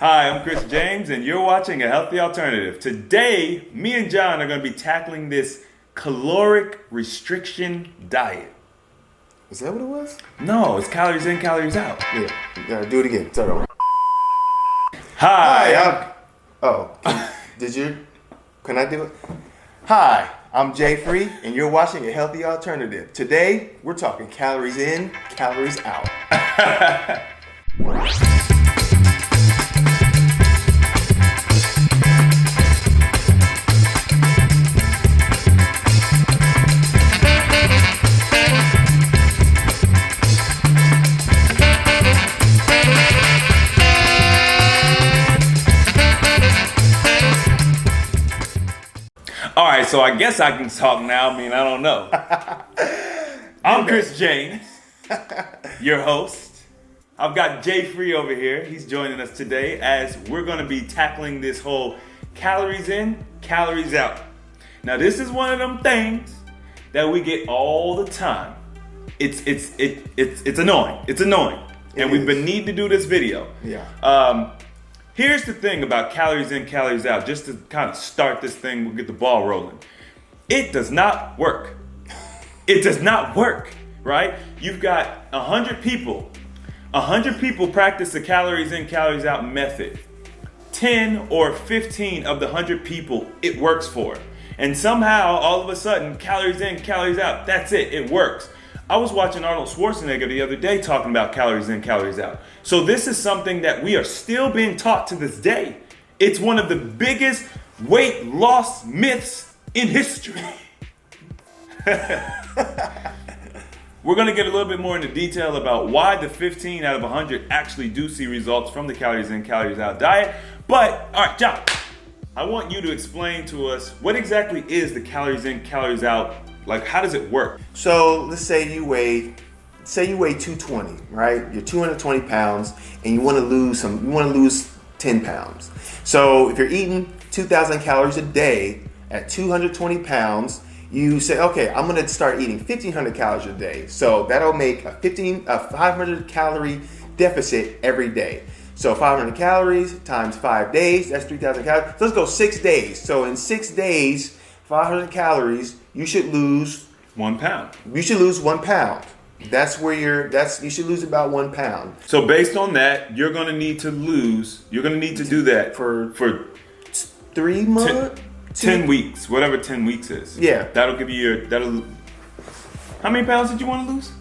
Hi, I'm Chris James, and you're watching A Healthy Alternative. Today, me and John are going to be tackling this caloric restriction diet. Is that what it was? No, it's calories in, calories out. Yeah, do it again. Start over. Hi. Can I do it? Hi, I'm Jay Free, and you're watching A Healthy Alternative. Today, we're talking calories in, calories out. All right, so I guess I can talk now. I don't know. I'm Chris James, your host. I've got Jay Free over here. He's joining us today as we're going to be tackling this whole calories in, calories out. Now, this is one of them things that we get all the time. It's annoying. It's annoying. And we've been needing to do this video. Yeah. Here's the thing about calories in, calories out, just to kind of start this thing, we'll get the ball rolling. It does not work. It does not work, right? You've got 100 people. 100 people practice the calories in, calories out method. 10 or 15 of the 100 people it works for. And somehow, all of a sudden, calories in, calories out, that's it. It works. I was watching Arnold Schwarzenegger the other day talking about calories in, calories out. So this is something that we are still being taught to this day. It's one of the biggest weight loss myths in history. We're going to get a little bit more into detail about why the 15 out of 100 actually do see results from the calories in, calories out diet. But, all right, John, I want you to explain to us what exactly is the calories in, calories out. Like, how does it work? So let's say you weigh 220, right? You're 220 pounds, and you want to lose 10 pounds. So if you're eating 2,000 calories a day at 220 pounds, you say, okay, I'm going to start eating 1,500 calories a day. So that'll make a 500 calorie deficit every day. So 500 calories times 5 days, that's 3,000 calories. So let's go 6 days. So in 6 days, 500 calories, you should lose 1 pound. You should lose 1 pound. You should lose about 1 pound. So based on that, you're going to need to do that for 3 months, 10 weeks, whatever 10 weeks is. Yeah. That'll give you how many pounds did you want to lose?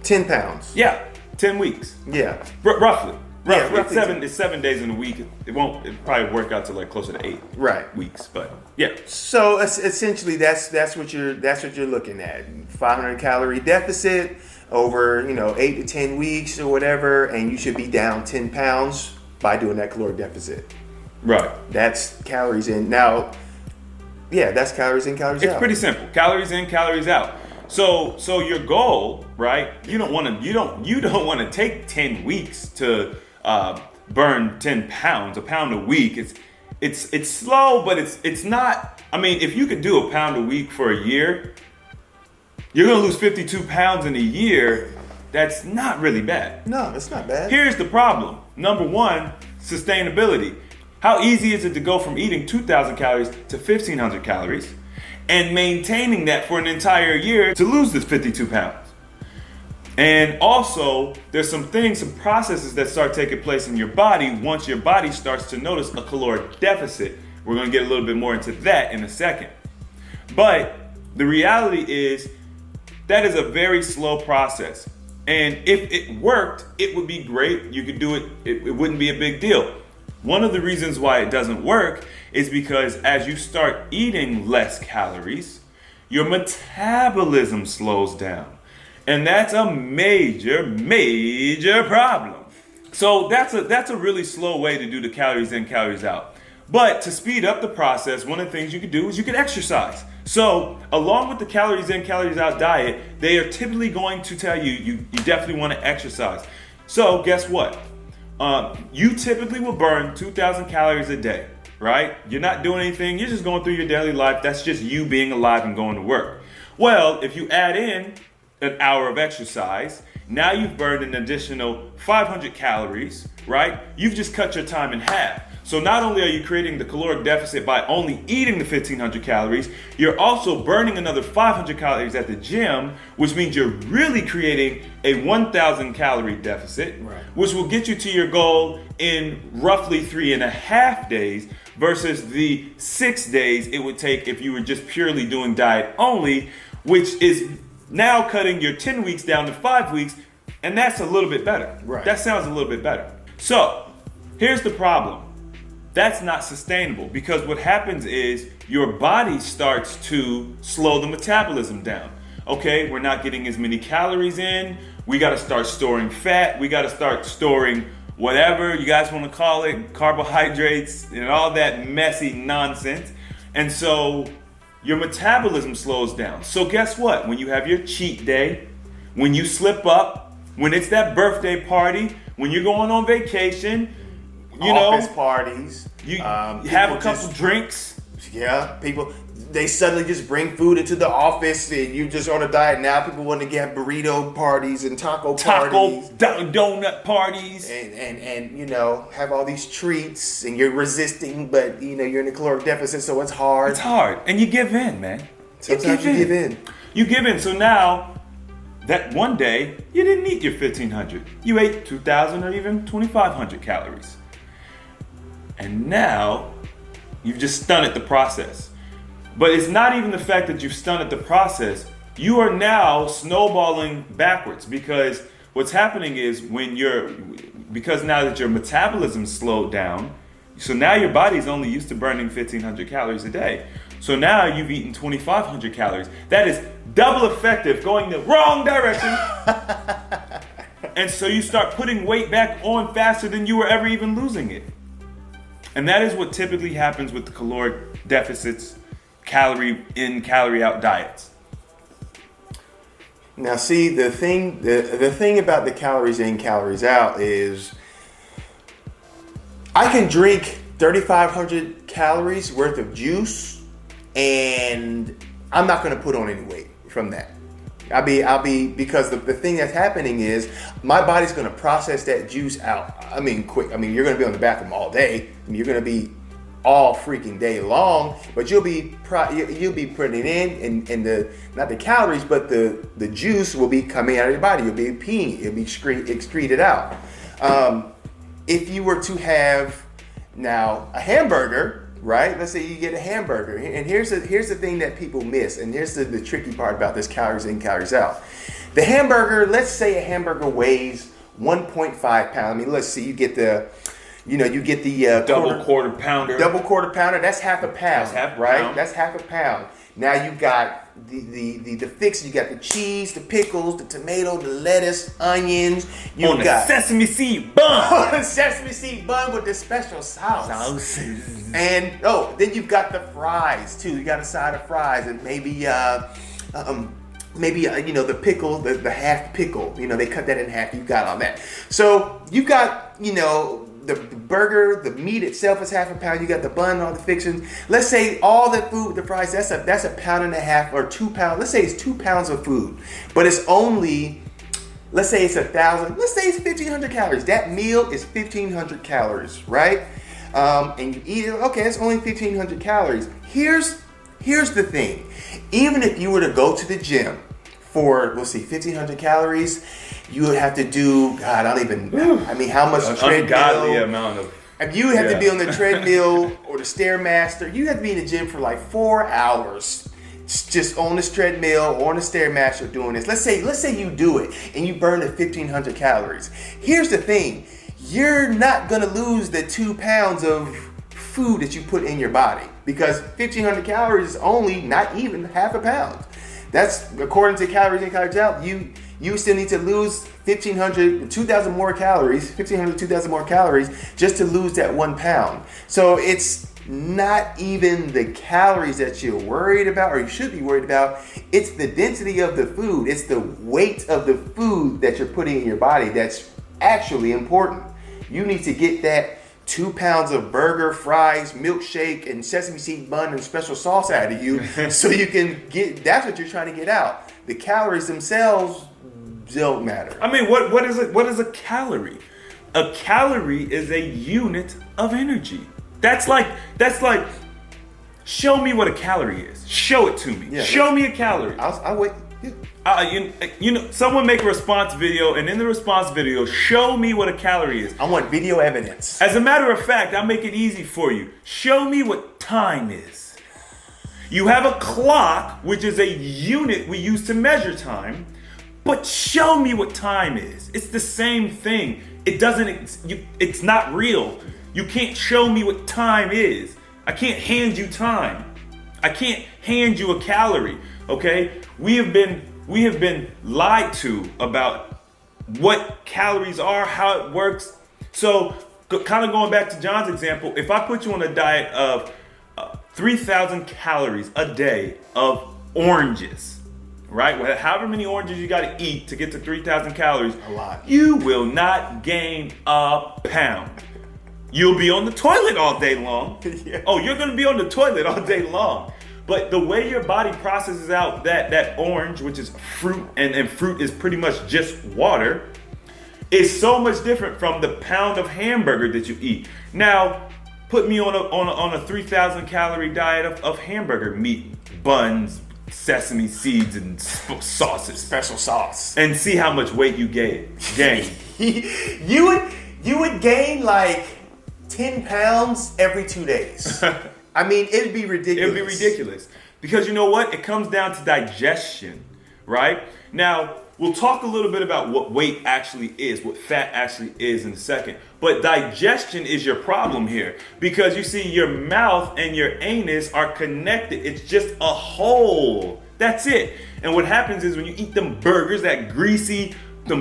10 pounds. Yeah, 10 weeks. Yeah. Roughly. Yeah, It's 7 days in a week. It'll probably work out to like closer to 8 weeks, but yeah. So essentially that's what you're looking at. 500 calorie deficit over 8 to 10 weeks or whatever, and you should be down 10 pounds by doing that caloric deficit. Right. That's calories in. Now, yeah, that's calories in, calories out. It's pretty simple. Calories in, calories out. So your goal, right? You don't want to take 10 weeks to burn 10 pounds, a pound a week. It's slow, but it's not. If you could do a pound a week for a year, you're gonna lose 52 pounds in a year. That's not really bad. No, it's not bad. Here's the problem. Number one, sustainability. How easy is it to go from eating 2,000 calories to 1,500 calories and maintaining that for an entire year to lose this 52 pounds? And also, there's some processes that start taking place in your body once your body starts to notice a caloric deficit. We're going to get a little bit more into that in a second. But the reality is that is a very slow process. And if it worked, it would be great. You could do it. It wouldn't be a big deal. One of the reasons why it doesn't work is because as you start eating less calories, your metabolism slows down. And that's a major, major problem. So that's a really slow way to do the calories in, calories out. But to speed up the process, one of the things you could do is you could exercise. So along with the calories in, calories out diet, they are typically going to tell you definitely want to exercise. So guess what? You typically will burn 2,000 calories a day, right? You're not doing anything. You're just going through your daily life. That's just you being alive and going to work. Well, if you add in an hour of exercise, now you've burned an additional 500 calories right? You've just cut your time in half. So not only are you creating the caloric deficit by only eating the 1,500 calories, you're also burning another 500 calories at the gym, which means you're really creating a 1,000 calorie deficit, right, which will get you to your goal in roughly 3.5 days versus the 6 days it would take if you were just purely doing diet only, which is now cutting your 10 weeks down to 5 weeks, and that's a little bit better. Right. That sounds a little bit better. So here's the problem. That's not sustainable, because what happens is your body starts to slow the metabolism down. Okay, we're not getting as many calories in. We got to start storing fat. We got to start storing whatever you guys want to call it, carbohydrates and all that messy nonsense. And so your metabolism slows down. So guess what? When you have your cheat day, when you slip up, when it's that birthday party, when you're going on vacation, office parties, you have a couple drinks. Yeah, people, they suddenly just bring food into the office and you're just on a diet. Now people want to get burrito parties and taco parties. Donut parties. And have all these treats, and you're resisting, but you're in a caloric deficit, so it's hard. It's hard. And you give in, man. Sometimes you give in. You give in. So now, that one day, you didn't eat your 1,500. You ate 2,000 or even 2,500 calories. And now, you've just stunted the process. But it's not even the fact that you've stunted the process. You are now snowballing backwards, because what's happening is because now that your metabolism slowed down, so now your body's only used to burning 1,500 calories a day. So now you've eaten 2,500 calories. That is double effective, going the wrong direction. And so you start putting weight back on faster than you were ever even losing it. And that is what typically happens with the caloric deficits, calorie in, calorie out diets. Now, see, the thing about the calories in, calories out is I can drink 3,500 calories worth of juice, and I'm not going to put on any weight from that. I'll be because the thing that's happening is my body's going to process that juice out. I mean, quick. I mean, you're going to be on the bathroom all day. I mean, you're going to be all freaking day long, but you'll be putting it in, and the not the calories, but the juice will be coming out of your body. You'll be peeing. It'll be excreted out. If you were to have now a hamburger. Right? Let's say you get a hamburger. And here's the thing that people miss. And here's the tricky part about this calories in, calories out. The hamburger, let's say a hamburger weighs 1.5 pounds. I mean, let's see, you get the double quarter pounder. Double quarter pounder, that's half a pound. That's half a right? pound. That's half a pound. Now you got the fix, you got the cheese, the pickles, the tomato, the lettuce, onions. You on got the sesame seed bun. On the sesame seed bun with the special sauce. And then you've got the fries too. You got a side of fries and maybe the pickle, the half pickle. They cut that in half. You got all that. So you got the burger, the meat itself is half a pound. You got the bun, all the fixings. Let's say all the food with the fries, that's a pound and a half or 2 pounds. Let's say it's 2 pounds of food, but it's only, let's say it's 1,000. Let's say it's 1,500 calories. That meal is 1,500 calories, right? And you eat it. Okay, it's only 1,500 calories. Here's the thing. Even if you were to go to the gym for, let's see, 1,500 calories, you would have to do, God, how much treadmill? Ungodly amount of. If you have to be on the treadmill or the Stairmaster, you have to be in the gym for like 4 hours, just on this treadmill or on the Stairmaster doing this. Let's say you do it and you burn the 1,500 calories. Here's the thing. You're not going to lose the 2 pounds of food that you put in your body, because 1,500 calories is only not even half a pound. That's according to calories in, calories out. You still need to lose 1,500, 2,000 more calories, 1,500, 2,000 more calories just to lose that 1 pound. So it's not even the calories that you're worried about, or you should be worried about. It's the density of the food. It's the weight of the food that you're putting in your body that's actually important. You need to get that 2 pounds of burger, fries, milkshake, and sesame seed bun and special sauce out of you so you can get, that's what you're trying to get out. The calories themselves don't matter. I mean, what is a calorie? A calorie is a unit of energy. That's like, show me what a calorie is. Show it to me. Yeah, show me a calorie. I'll wait. Someone make a response video, and in the response video, show me what a calorie is. I want video evidence. As a matter of fact, I'll make it easy for you. Show me what time is. You have a clock, which is a unit we use to measure time, but show me what time is. It's the same thing. It's not real. You can't show me what time is. I can't hand you time. I can't hand you a calorie, okay? We have been lied to about what calories are, how it works. So kind of going back to John's example, if I put you on a diet of 3,000 calories a day of oranges, right? Well, however many oranges you got to eat to get to 3,000 calories, a lot. You will not gain a pound. You'll be on the toilet all day long. Yeah. Oh, you're going to be on the toilet all day long. But the way your body processes out that orange, which is fruit, and fruit is pretty much just water, is so much different from the pound of hamburger that you eat. Now, put me on a 3,000 calorie diet of hamburger meat, buns, sesame seeds, and sauces. Special sauce. And see how much weight you gain. You would gain like 10 pounds every 2 days. I mean, it'd be ridiculous. It'd be ridiculous. Because you know what? It comes down to digestion, right? Now, we'll talk a little bit about what weight actually is, what fat actually is in a second. But digestion is your problem here. Because you see, your mouth and your anus are connected. It's just a hole. That's it. And what happens is when you eat them burgers, them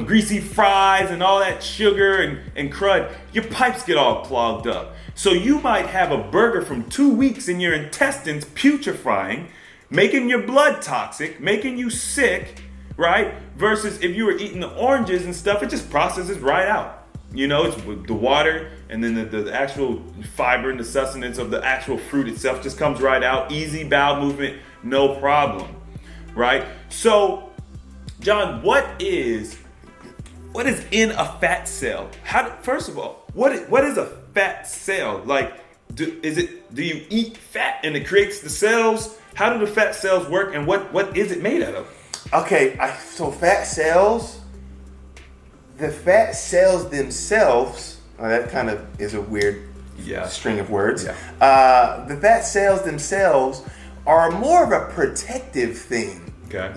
greasy fries and all that sugar and crud, your pipes get all clogged up. So you might have a burger from 2 weeks in your intestines putrefying, making your blood toxic, making you sick, right? Versus if you were eating the oranges and stuff, it just processes right out. You know, it's the water and then the actual fiber and the sustenance of the actual fruit itself just comes right out. Easy bowel movement, no problem, right? So, John, what is in a fat cell? First of all, what is a fat cell? Like, do you eat fat and it creates the cells? How do the fat cells work, and what is it made out of? Okay, so fat cells, the fat cells themselves, that kind of is a weird string of words. Yeah. The fat cells themselves are more of a protective thing. Okay.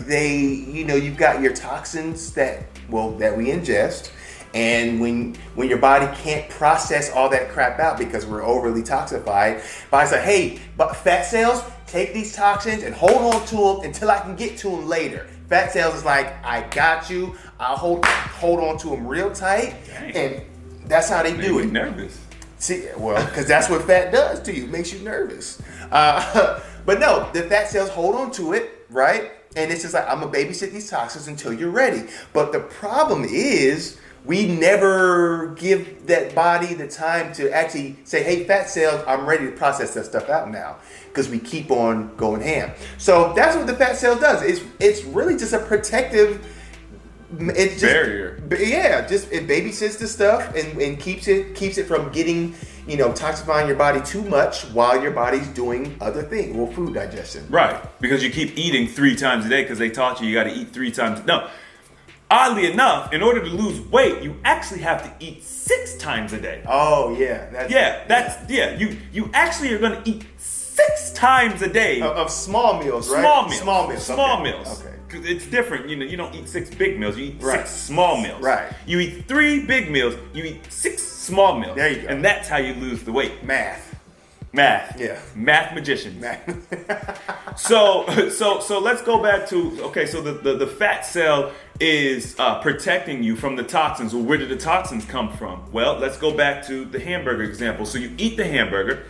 You've got your toxins that we ingest, and when your body can't process all that crap out because we're overly toxified, body's like, hey, but fat cells, take these toxins and hold on to them until I can get to them later. Fat cells is like, I got you. I'll hold on to them real tight. Dang. And that's how they do it. Nervous. See, well, because that's what fat does to you. It makes you nervous. But no, the fat cells hold on to it, right? And it's just like, I'm going to babysit these toxins until you're ready. But the problem is, we never give that body the time to actually say, hey, fat cells, I'm ready to process that stuff out now. Because we keep on going ham. So that's what the fat cell does. It's really just a protective barrier. Yeah, it babysits the stuff and keeps it from getting, toxifying your body too much while your body's doing other things. Well, food digestion. Right, because you keep eating 3 times a day because they taught you got to eat 3 times. No, oddly enough, in order to lose weight, you actually have to eat 6 times a day. Oh yeah, You actually are going to eat 6 times a day of small meals, right? Small meals. Okay. Because it's different. You don't eat 6 big meals. You eat 6 small meals. Right. You eat 3 big meals. You eat 6 small meals. There you go. And that's how you lose the weight. Math. Yeah. Math magicians. So let's go back to, so the fat cell is protecting you from the toxins. Well, where did the toxins come from? Well, let's go back to the hamburger example. So you eat the hamburger.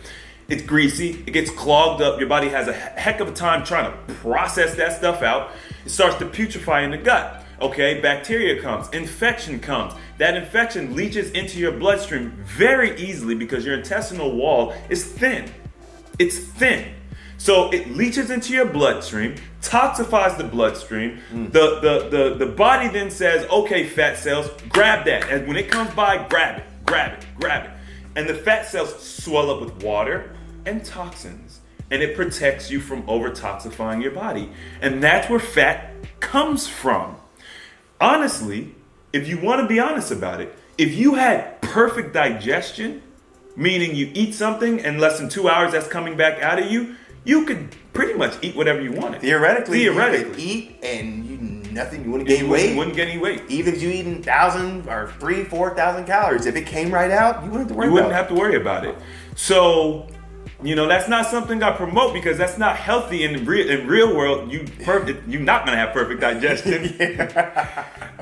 It's greasy. It gets clogged up. Your body has a heck of a time trying to process that stuff out. It starts to putrefy in the gut. Okay, bacteria comes. Infection comes. That infection leaches into your bloodstream very easily because your intestinal wall is thin. It's thin. So it leaches into your bloodstream, toxifies the bloodstream. The body then says, okay, fat cells, grab that. And when it comes by, grab it. grab it, grab it. And the fat cells swell up with water and toxins. And it protects you from over-toxifying your body. And that's where fat comes from. Honestly, if you want to be honest about it, if you had perfect digestion, meaning you eat something and less than 2 hours that's coming back out of you, you could pretty much eat whatever you wanted. Theoretically. You could eat and you wouldn't gain weight. You wouldn't gain any weight. Even if you eat 1,000 or 3,000-4,000 calories, if it came right out, you wouldn't have to worry about it. You wouldn't have to worry about it. So, that's not something I promote because that's not healthy in real world. You're not going to have perfect digestion.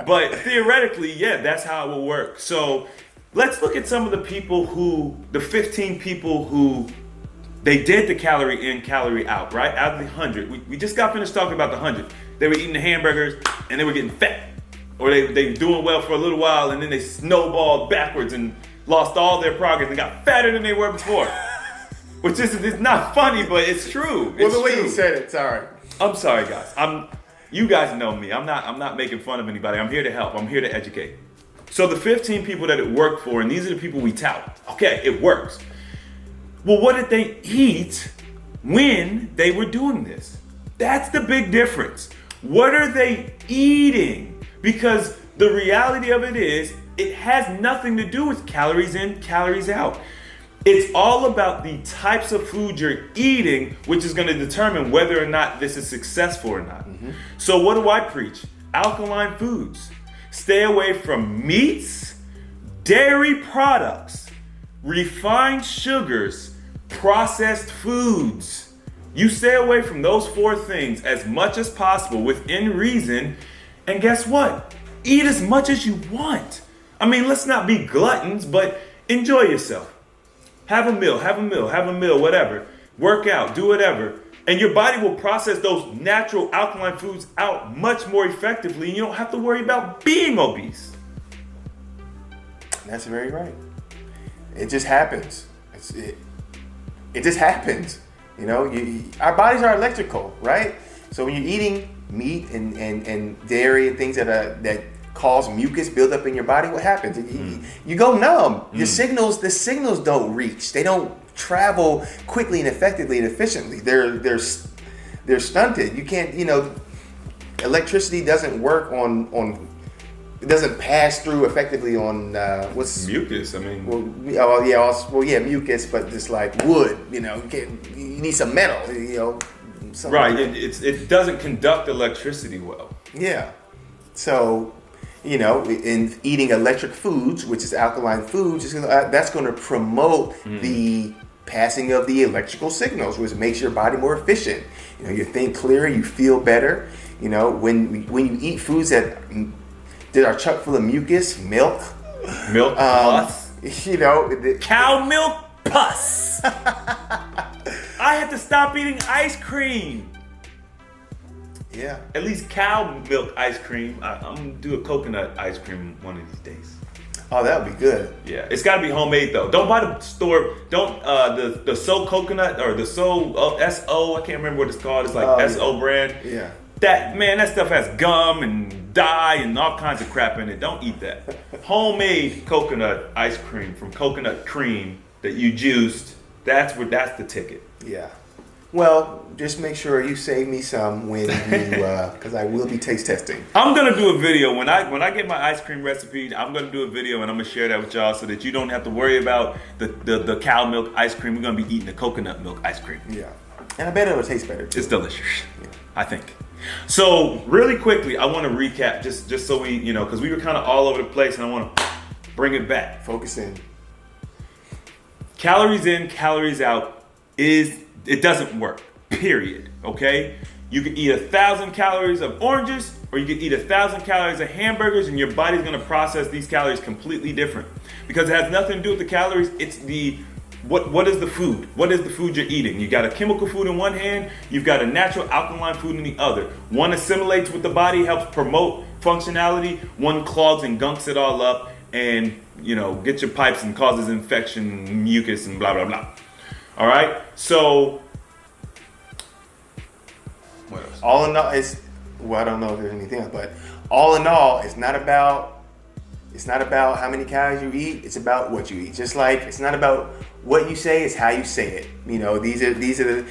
But theoretically, that's how it will work. So let's look at some of the 15 people who they did the calorie in, calorie out, right? Out of the 100. We just got finished talking about the 100. They were eating the hamburgers and they were getting fat. Or they were doing well for a little while and then they snowballed backwards and lost all their progress and got fatter than they were before. Which it's not funny, but it's true. Well, the way you said it, sorry. I'm sorry, guys. You guys know me. I'm not making fun of anybody. I'm here to help. I'm here to educate. So the 15 people that it worked for, and these are the people we tout. Okay, it works. Well, what did they eat when they were doing this? That's the big difference. What are they eating? Because the reality of it is, it has nothing to do with calories in, calories out. It's all about the types of food you're eating, which is going to determine whether or not this is successful or not. Mm-hmm. So what do I preach? Alkaline foods. Stay away from meats, dairy products, refined sugars, processed foods. You stay away from those 4 things as much as possible within reason. And guess what? Eat as much as you want. I mean, let's not be gluttons, but enjoy yourself. Have a meal, whatever. Work out, do whatever. And your body will process those natural alkaline foods out much more effectively. And you don't have to worry about being obese. That's very right. It just happens. It just happens. Our bodies are electrical, right? So when you're eating meat and dairy and things that cause mucus build up in your body, what happens? You go numb. The signals don't reach. They don't travel quickly and effectively and efficiently. They're stunted. You can't, electricity doesn't work on it doesn't pass through effectively on what's mucus. I mean, mucus, but just like wood, you need some metal, right? It doesn't conduct electricity well. Yeah, so in eating electric foods, which is alkaline foods, that's going to promote the passing of the electrical signals, which makes your body more efficient. You think clearer, you feel better. When you eat foods that are chock full of mucus, milk pus, cow milk pus. I had to stop eating ice cream. Yeah. At least cow milk ice cream. I'm gonna do a coconut ice cream one of these days. Oh, that would be good. Yeah, it's gotta be homemade though. Don't buy the store. Don't the So Coconut or the So SO. I can't remember what it's called. It's like SO brand. Yeah. That stuff has gum and dye and all kinds of crap in it. Don't eat that. Homemade coconut ice cream from coconut cream that you juiced. That's the ticket. Yeah. Well, just make sure you save me some when you, because I will be taste testing. I'm gonna do a video when I get my ice cream recipe. I'm gonna do a video and I'm gonna share that with y'all so that you don't have to worry about the cow milk ice cream. We're gonna be eating the coconut milk ice cream. Yeah, and I bet it'll taste better too. It's delicious. Yeah. I think. So really quickly, I want to recap just so we because we were kind of all over the place, and I want to bring it back. Focus in. Calories in, calories out it doesn't work, period, okay? You can eat 1,000 calories of oranges or you can eat 1,000 calories of hamburgers and your body's gonna process these calories completely different because it has nothing to do with the calories, it's what is the food? What is the food you're eating? You got a chemical food in one hand, you've got a natural alkaline food in the other. One assimilates with the body, helps promote functionality, one clogs and gunks it all up and gets your pipes and causes infection, mucus and blah, blah, blah. All right, so what else? All in all, I don't know if there's anything else, but all in all, it's not about It's not about how many calories you eat. It's about what you eat. Just like it's not about what you say, it's how you say it. You know, these are the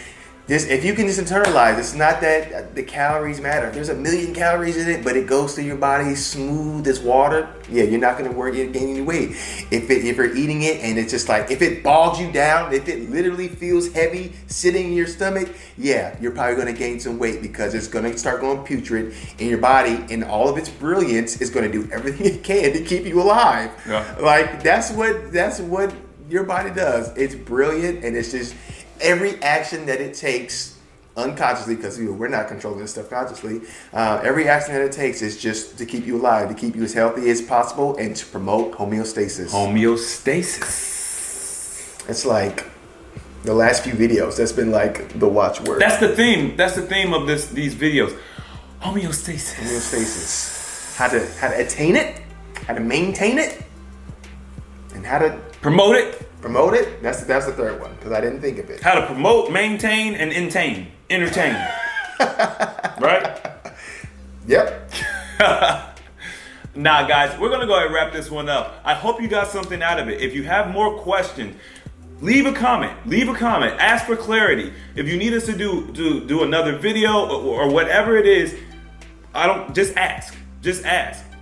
just if you can just internalize, it's not that the calories matter. If there's 1,000,000 calories in it, but it goes through your body smooth as water, yeah, you're not gonna worry you're gaining any weight. If you're eating it and it's just like if it bogs you down, if it literally feels heavy sitting in your stomach, yeah, you're probably gonna gain some weight because it's gonna start going putrid and your body in all of its brilliance is gonna do everything it can to keep you alive. Yeah. Like that's what your body does. It's brilliant and it's just every action that it takes unconsciously, because we're not controlling this stuff consciously, every action that it takes is just to keep you alive, to keep you as healthy as possible, and to promote homeostasis. Homeostasis. It's like the last few videos. That's been like the watchword. That's the theme. That's the theme of these videos. Homeostasis. Homeostasis. How to attain it, how to maintain it, and how to Promote it. promote it. That's the third one because I didn't think of it. How to promote, maintain, and entertain. Right? Yep. Nah, guys, we're gonna go ahead and wrap this one up. I hope you got something out of it. If you have more questions, leave a comment. Ask for clarity. If you need us to do another video or whatever it is, just ask.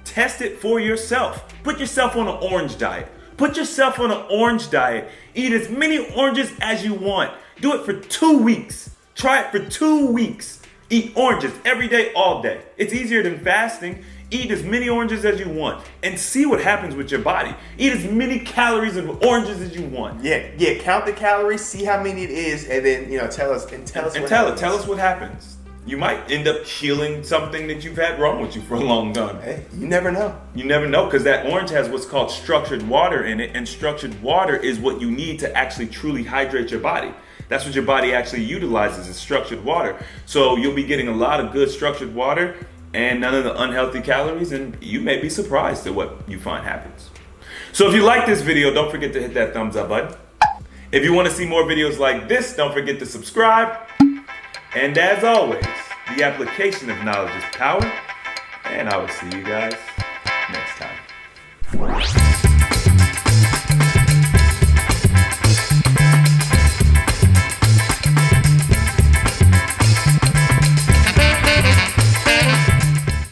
Test it for yourself. Put yourself on an orange diet. Eat as many oranges as you want. Do it for 2 weeks. Try it for 2 weeks. Eat oranges every day, all day. It's easier than fasting. Eat as many oranges as you want and see what happens with your body. Eat as many calories of oranges as you want. Yeah. Count the calories, see how many it is, and then tell us what happens. You might end up healing something that you've had wrong with you for a long time. Hey, you never know. You never know, because that orange has what's called structured water in it, and structured water is what you need to actually truly hydrate your body. That's what your body actually utilizes, is structured water. So you'll be getting a lot of good structured water and none of the unhealthy calories, and you may be surprised at what you find happens. So if you like this video, don't forget to hit that thumbs up button. If you want to see more videos like this, don't forget to subscribe. And as always, the application of knowledge is power, and I will see you guys next time.